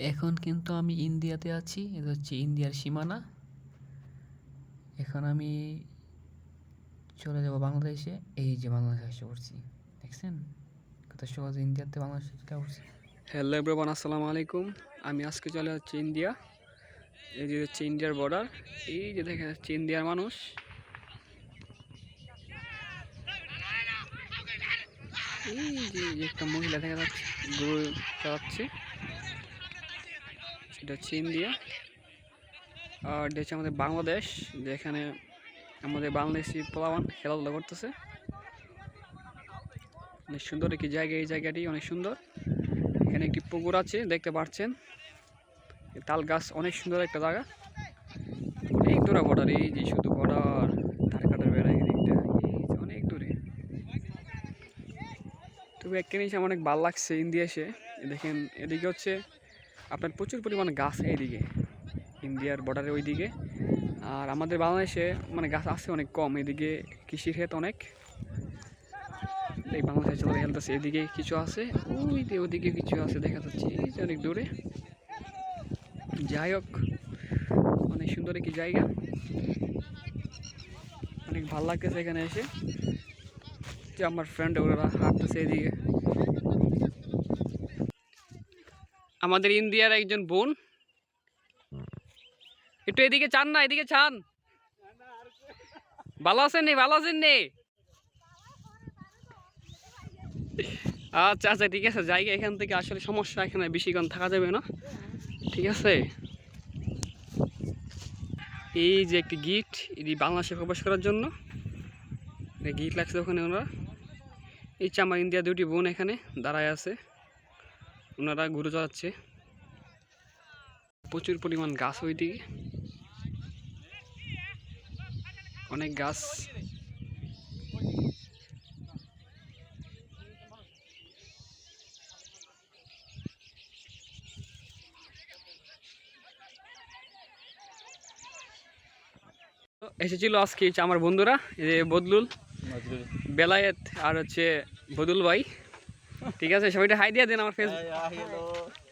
এখন কিন্তু আমি ইন্ডিয়াতে আছি। এটা হচ্ছে ইন্ডিয়ার সীমানা। এখন আমি চলে যাব বাংলাদেশে। এই যে বাংলাদেশে এসে পড়ছি, দেখছেন কত সহজে ইন্ডিয়াতে বাংলাদেশে চলে পড়ছি। হ্যালো এভরিওয়ান, আসসালামু আলাইকুম। আমি আজকে চলে যাচ্ছি ইন্ডিয়া। এই যে হচ্ছে ইন্ডিয়ার বর্ডার। এই যে দেখা যাচ্ছে ইন্ডিয়ার মানুষ। এই যে একটা মহিলা দেখা যাচ্ছে গরু চালাচ্ছে। এটা হচ্ছে ইন্ডিয়া। আর এটা হচ্ছে আমাদের বাংলাদেশ, যেখানে আমাদের বাংলাদেশি পোলাওয়ান খেলাধুলা করতেছে। অনেক সুন্দর একটি জায়গা, এই জায়গাটি অনেক সুন্দর। এখানে একটি পুকুর আছে, দেখতে পাচ্ছেন। তাল গাছ, অনেক সুন্দর একটা জায়গা। অনেক দূরে বর্ডার, এই যে শুধু বর্ডার, ধার কাটার বেড়া, এই দিকটা অনেক দূরে। তবে একটা জিনিস আমার অনেক ভালো লাগছে ইন্ডিয়া এসে, দেখেন এদিকে হচ্ছে আপনার প্রচুর পরিমাণে গাছ, এইদিকে ইন্ডিয়ার বর্ডারের ওইদিকে। আর আমাদের বাংলাদেশে মানে গাছ আছে অনেক কম। এদিকে কৃষি ক্ষেত অনেক, এই বাংলাদেশে চলে খেলতেছে। এদিকে কিছু আছে, ওদিকে কিছু আছে দেখা যাচ্ছে, এই যে অনেক দূরে। যাই হোক, অনেক সুন্দর একটি জায়গা, অনেক ভালো লাগতেছে এখানে এসে। যে আমার ফ্রেন্ড ওরা হাঁটতেছে এদিকে। আমাদের ইন্ডিয়ার একজন বোন, একটু এদিকে চান না, এদিকে চান। ভালো আছেন নি? ভালো আছেন নি? আচ্ছা আচ্ছা, ঠিক আছে। জায়গা এখান থেকে আসলে সমস্যা, এখানে বেশিক্ষণ থাকা যাবে না, ঠিক আছে। এই যে একটি গিট, এটি বাংলাদেশে প্রবেশ করার জন্য গিট লাগছে ওখানে। ওনারা এই যে আমার ইন্ডিয়া দুটি বোন এখানে দাঁড়ায় আছে, ওনারা ঘুরে চড়াচ্ছে। প্রচুর পরিমাণ গাছ ওইদিকে, অনেক গাছ। এসেছিল আজকে আমার বন্ধুরা, এই যে বদলুল, বেলায়েত আর হচ্ছে বদুল ভাই, ঠিক আছে। সবাইটা হাই দিয়ে দেন আমার ফেসবুক।